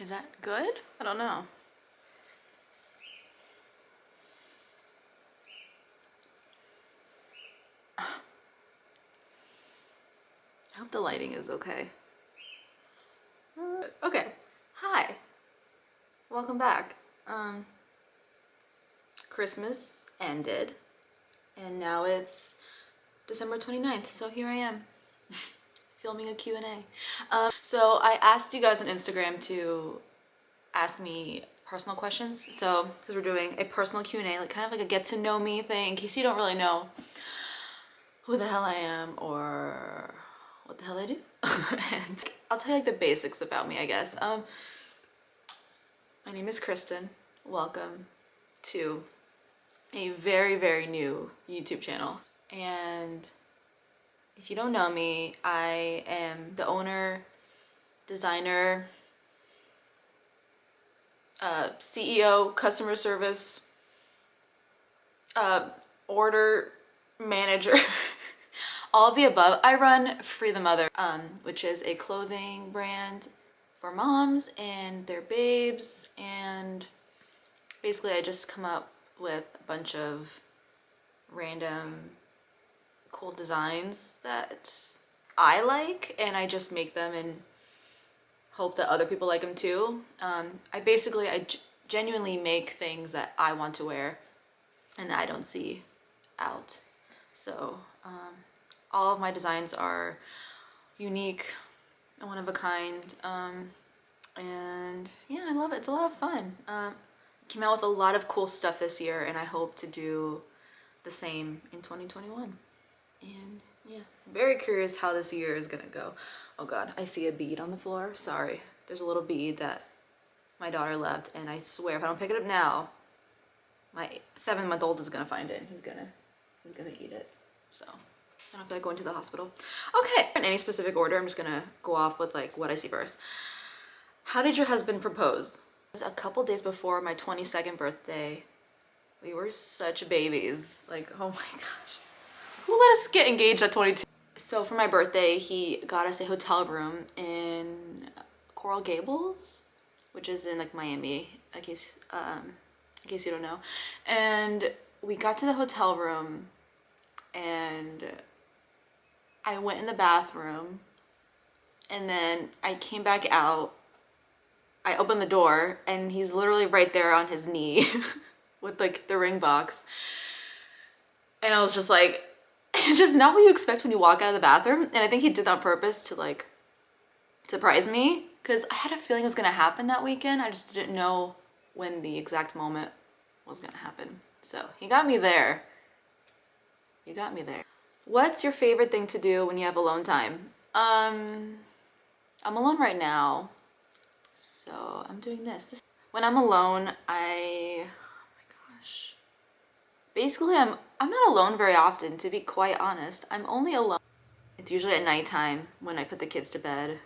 Is that good? I don't know. I hope the lighting is okay. Okay, hi. Welcome back. Christmas ended and now it's December 29th, so here I am filming a Q&A. So I asked you guys on Instagram to ask me personal questions, so because we're doing a personal Q&A, like kind of like a get to know me thing in case you don't really know who the hell I am or what the hell I do. And I'll tell you like the basics about me, I guess. My name is Kristen. Welcome to a very, very new YouTube channel. And if you don't know me, I am the owner, designer, CEO, customer service, order manager, all of the above. I run Free the Mother, which is a clothing brand for moms and their babes, and basically I just come up with a bunch of random cool designs that I like, and I just make them and hope that other people like them too. I genuinely make things that I want to wear and that I don't see out. So all of my designs are unique and one of a kind, and yeah, I love it. It's a lot of fun. Came out with a lot of cool stuff this year, and I hope to do the same in 2021. And yeah, I'm very curious how this year is gonna go. Oh god, I see a bead on the floor. Sorry. There's a little bead that my daughter left, and I swear if I don't pick it up now, my 7-month-old is gonna find it. He's gonna eat it. So I don't feel like going to the hospital. Okay, in any specific order, I'm just gonna go off with like what I see first. How did your husband propose? A couple days before my 22nd birthday. We were such babies. Like, oh my gosh. Who let us get engaged at 22? So for my birthday, he got us a hotel room in Coral Gables, which is in like Miami, in case you don't know. And we got to the hotel room and I went in the bathroom, and then I came back out. I opened the door and he's literally right there on his knee with like the ring box. And I was just like, it's just not what you expect when you walk out of the bathroom. And I think he did that on purpose to like surprise me, because I had a feeling it was gonna happen that weekend. I just didn't know when the exact moment was gonna happen. So he got me there. You got me there. What's your favorite thing to do when you have alone time? I'm alone right now, so I'm doing this. When I'm alone, oh my gosh. Basically, I'm not alone very often, to be quite honest. I'm only alone. It's usually at nighttime when I put the kids to bed,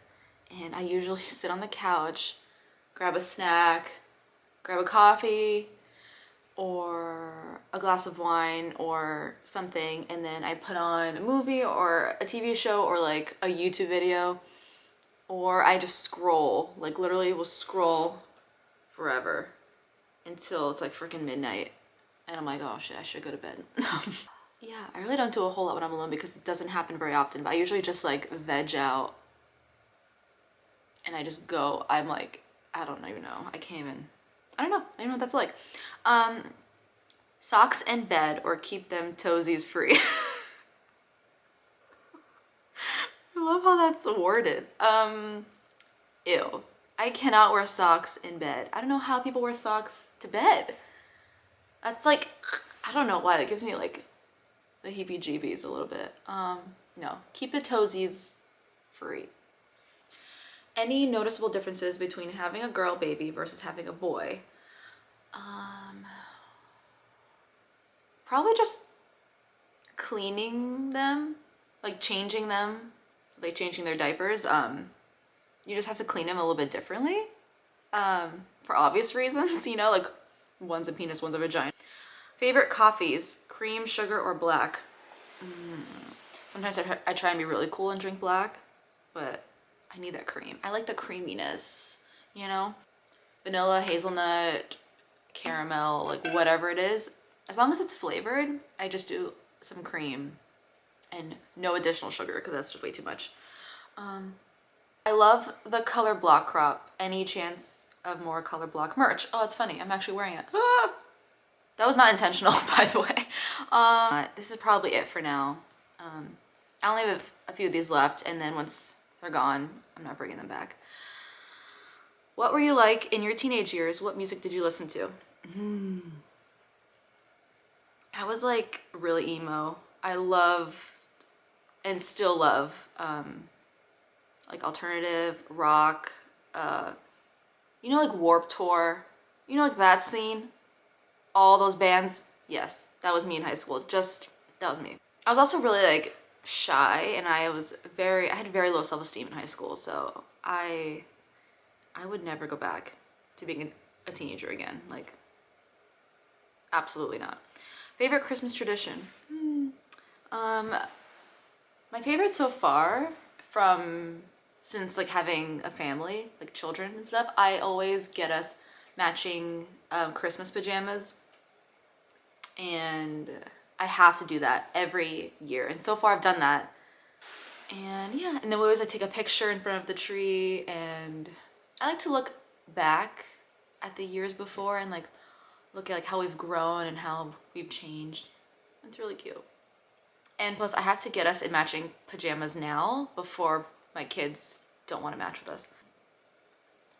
and I usually sit on the couch, grab a snack, grab a coffee, or a glass of wine or something, and then I put on a movie or a TV show or like a YouTube video, or I just scroll, like literally will scroll forever until it's like freaking midnight. And I'm like, oh shit, I should go to bed. Yeah, I really don't do a whole lot when I'm alone because it doesn't happen very often, but I usually just like veg out and I just go. I'm like, I don't even know. I don't know. I don't even know what that's like. Socks in bed or keep them toesies free. I love how that's worded. Ew. I cannot wear socks in bed. I don't know how people wear socks to bed. That's like, I don't know why, that gives me like the heebie-jeebies a little bit. No, keep the toesies free. Any noticeable differences between having a girl baby versus having a boy? Probably just cleaning them, like changing them, like changing their diapers. You just have to clean them a little bit differently, for obvious reasons, you know, like one's a penis, one's a vagina. Favorite coffees, cream, sugar, or black? Sometimes I try and be really cool and drink black, but I need that cream. I like the creaminess, you know? vanilla, hazelnut, caramel, like whatever it is. As long as it's flavored, I just do some cream and no additional sugar because that's just way too much. I love the Colorblock crop. Any chance of more Colorblock merch? Oh, it's funny. I'm actually wearing it. Ah! That was not intentional, by the way. This is probably it for now. I only have a few of these left, and then once they're gone, I'm not bringing them back. What were you like in your teenage years? What music did you listen to? I was like really emo. I loved and still love like alternative rock, you know, like Warped Tour, you know, like that scene, all those bands. Yes, that was me in high school. That was me. I was also really like shy, and I had very low self-esteem in high school, so I would never go back to being a teenager again. Like, absolutely not. Favorite Christmas tradition? My favorite so far since like having a family, like children and stuff, I always get us matching Christmas pajamas, and I have to do that every year. And so far I've done that. And yeah, and then we always like take a picture in front of the tree, and I like to look back at the years before and like look at like how we've grown and how we've changed. It's really cute. And plus I have to get us in matching pajamas now before my kids don't want to match with us.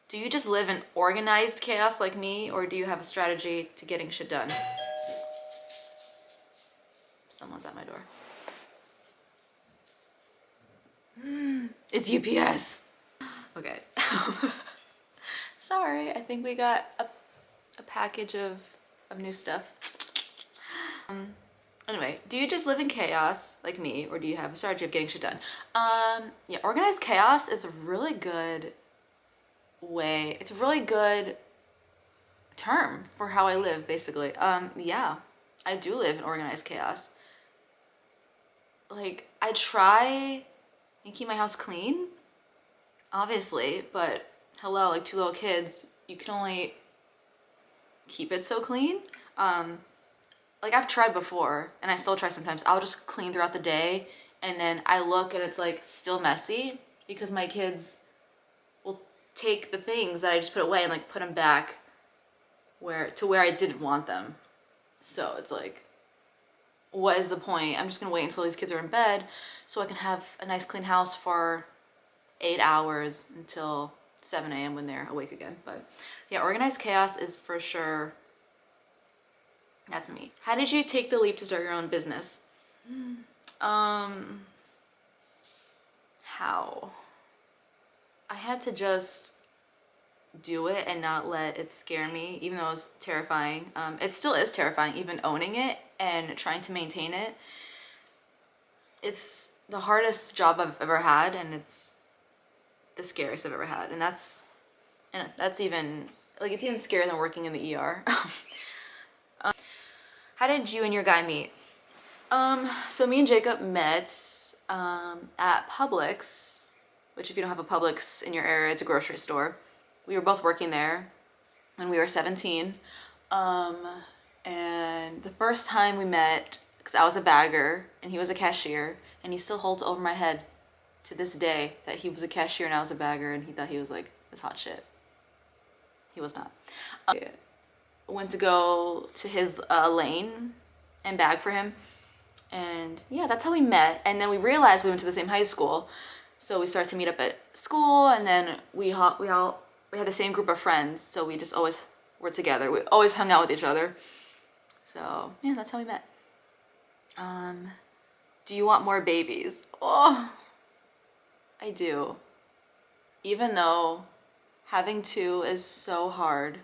Do you just live in organized chaos like me, or do you have a strategy to getting shit done? Someone's at my door. It's UPS. Okay. Sorry, I think we got a package of new stuff. Anyway, do you just live in chaos like me, or do you have a strategy of getting shit done? Yeah, organized chaos is a really good way. It's a really good term for how I live, basically. Yeah, I do live in organized chaos. Like, I try and keep my house clean, obviously, but hello, like 2 little kids, you can only keep it so clean. Like I've tried before, and I still try sometimes. I'll just clean throughout the day, and then I look and it's like still messy because my kids will take the things that I just put away and like put them back where I didn't want them. So it's like, what is the point? I'm just gonna wait until these kids are in bed so I can have a nice clean house for 8 hours until 7 a.m. when they're awake again. But yeah, organized chaos is for sure. That's me. How did you take the leap to start your own business? How? I had to just do it and not let it scare me, even though it was terrifying. It still is terrifying, even owning it and trying to maintain it. It's the hardest job I've ever had, and it's the scariest I've ever had. And that's even, like, it's even scarier than working in the ER. How did you and your guy meet? So me and Jacob met at Publix, which if you don't have a Publix in your area, it's a grocery store. We were both working there when we were 17. And the first time we met, because I was a bagger and he was a cashier, and he still holds over my head to this day that he was a cashier and I was a bagger, and he thought he was like this hot shit. He was not. Went to go to his lane and bag for him, and yeah, that's how we met. And then we realized we went to the same high school, so we started to meet up at school, and then we had the same group of friends, so we just always were together. We always hung out with each other. So yeah, that's how we met. Do you want more babies? Oh, I do. Even though having 2 is so hard.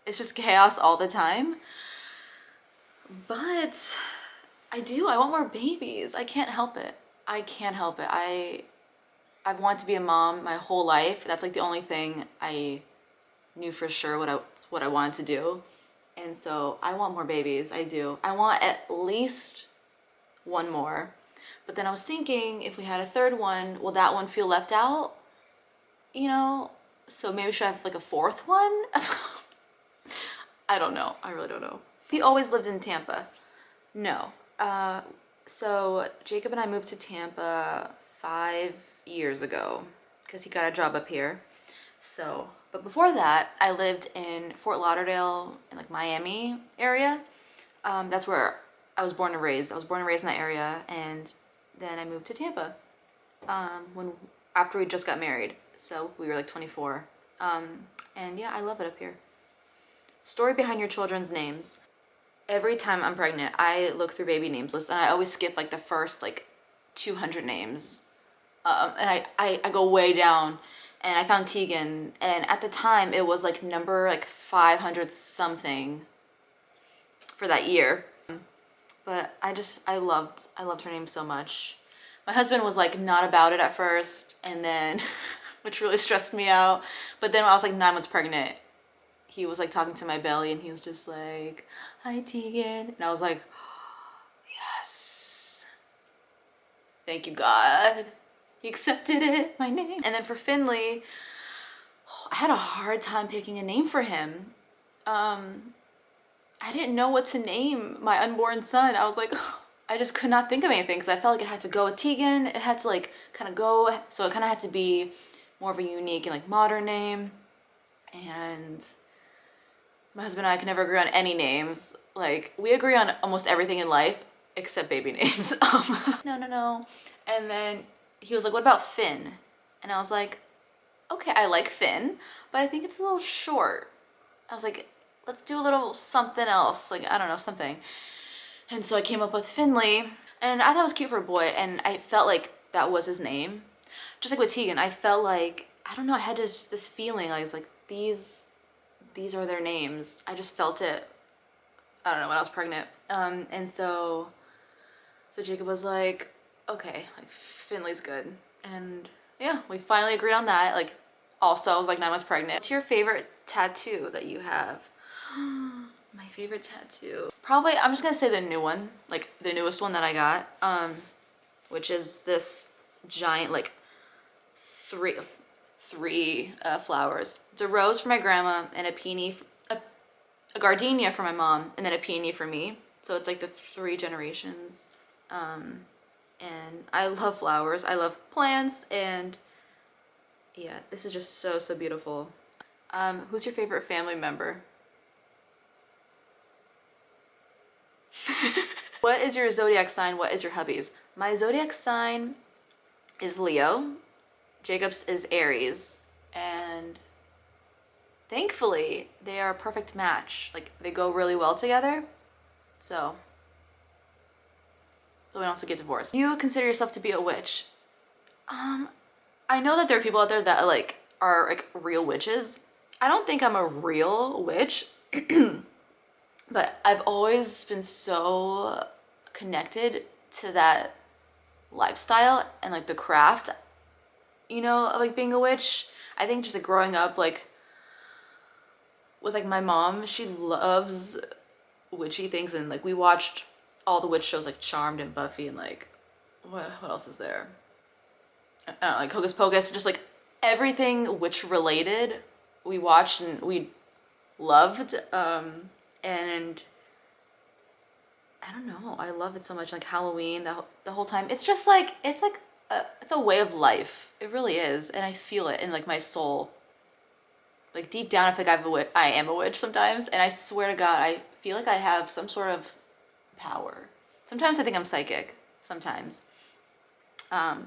It's just chaos all the time. But I want more babies. I can't help it. I've wanted to be a mom my whole life. That's like the only thing I knew for sure what I wanted to do. And so I want more babies. I do. I want at least 1 more. But then I was thinking, if we had a 3rd one, will that one feel left out? you know, so maybe should I have like a fourth one? I don't know. I really don't know. He always lived in Tampa. No. So Jacob and I moved to Tampa 5 years ago because he got a job up here. So, but before that, I lived in Fort Lauderdale in like Miami area. That's where I was born and raised. I was born and raised in that area, and then I moved to Tampa when after we just got married. So we were like 24. And yeah, I love it up here. Story behind your children's names. Every time I'm pregnant, I look through baby names lists, and I always skip like the first like 200 names. And I go way down, and I found Tegan, and at the time it was like number like 500 something for that year. But I loved her name so much. My husband was like not about it at first, and then which really stressed me out. But then when I was like 9 months pregnant, he was like talking to my belly, and he was just like, "Hi Tegan," and I was like, yes, thank you God, he accepted it, my name. And then for Finley, I had a hard time picking a name for him. I didn't know what to name my unborn son. I was like, I just could not think of anything because I felt like it had to go with Tegan. It had to like kind of go, so it kind of had to be more of a unique and like modern name. And my husband and I can never agree on any names. Like, we agree on almost everything in life except baby names. No. And then he was like, what about Finn? And I was like, okay, I like Finn, but I think it's a little short. I was like, let's do a little something else. Like, I don't know, something. And so I came up with Finley, and I thought it was cute for a boy, and I felt like that was his name. Just like with Tegan, I felt like, I don't know, I had this feeling, I was like, these are their names. I just felt it, I don't know, when I was pregnant. And so Jacob was like, okay, like Finley's good. And yeah, we finally agreed on that. Like, also I was like 9 months pregnant. What's your favorite tattoo that you have? My favorite tattoo. Probably, I'm just gonna say the new one, like the newest one that I got, which is this giant, like three flowers. It's a rose for my grandma and a peony, a gardenia for my mom, and then a peony for me. So it's like the 3 generations. And I love flowers. I love plants, and yeah, this is just so beautiful. Who's your favorite family member? What is your zodiac sign? What is your hubby's? My zodiac sign is Leo. Jacob's is Aries. And thankfully, they are a perfect match. Like, they go really well together. So we don't have to get divorced. Do you consider yourself to be a witch? I know that there are people out there that like are like real witches. I don't think I'm a real witch. But I've always been so connected to that lifestyle and like the craft, you know, of like being a witch. I think just like growing up like with like my mom, she loves witchy things, and like we watched all the witch shows like Charmed and Buffy, and like what else is there? I don't know, like Hocus Pocus, just like everything witch related we watched and we loved. And I don't know, I love it so much. Like Halloween, the whole time, it's just like it's a way of life. It really is, and I feel it in like my soul. Like deep down, I feel like I am a witch sometimes, and I swear to God, I feel like I have some sort of power. Sometimes I think I'm psychic. Sometimes, I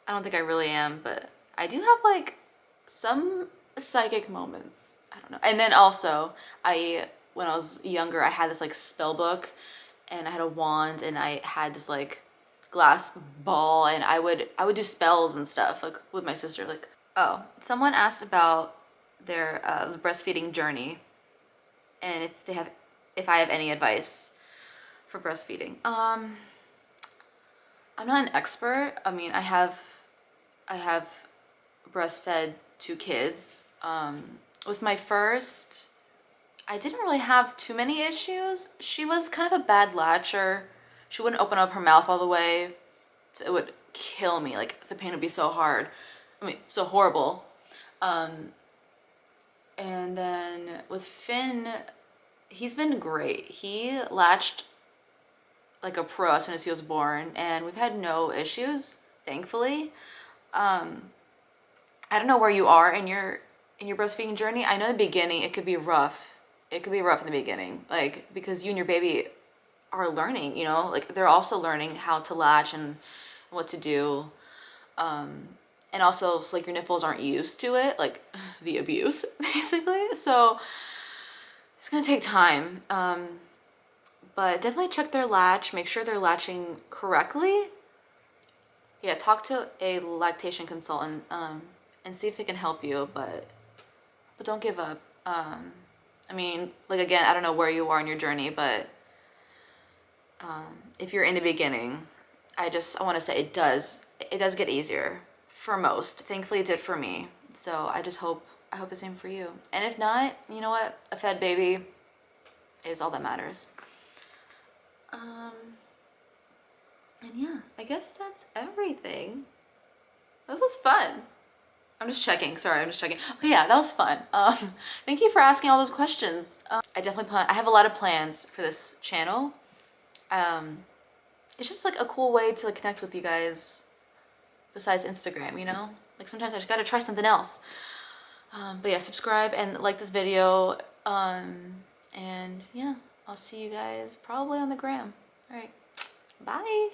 don't think I really am, but I do have like some psychic moments. I don't know. And then also, when I was younger, I had this like spell book, and I had a wand, and I had this like glass ball, and I would do spells and stuff like with my sister. Like, oh, someone asked about their breastfeeding journey, and if I have any advice for breastfeeding. I'm not an expert. I mean, I have breastfed 2 kids. With my first, I didn't really have too many issues. She was kind of a bad latcher. She wouldn't open up her mouth all the way, so it would kill me. Like, the pain would be so hard. I mean, so horrible. And then with Finn, he's been great. He latched like a pro as soon as he was born, and we've had no issues, thankfully. I don't know where you are in your breastfeeding journey. I know in the beginning it could be rough. It could be rough in the beginning, like because you and your baby are learning, you know, like they're also learning how to latch and what to do. And also like your nipples aren't used to it, like the abuse basically. So it's gonna take time. But definitely check their latch, make sure they're latching correctly. Yeah, talk to a lactation consultant and see if they can help you, but don't give up. I mean, like again, I don't know where you are in your journey, but if you're in the beginning, I want to say it does get easier for most. Thankfully, it did for me. So I hope the same for you. And if not, you know what? A fed baby is all that matters. And yeah, I guess that's everything. This was fun. I'm just checking. Sorry, I'm just checking. Okay, yeah, that was fun. Thank you for asking all those questions. I have a lot of plans for this channel. It's just like a cool way to like connect with you guys besides Instagram, you know? Like sometimes I just gotta try something else. But yeah, subscribe and like this video. And yeah, I'll see you guys probably on the gram. All right, bye.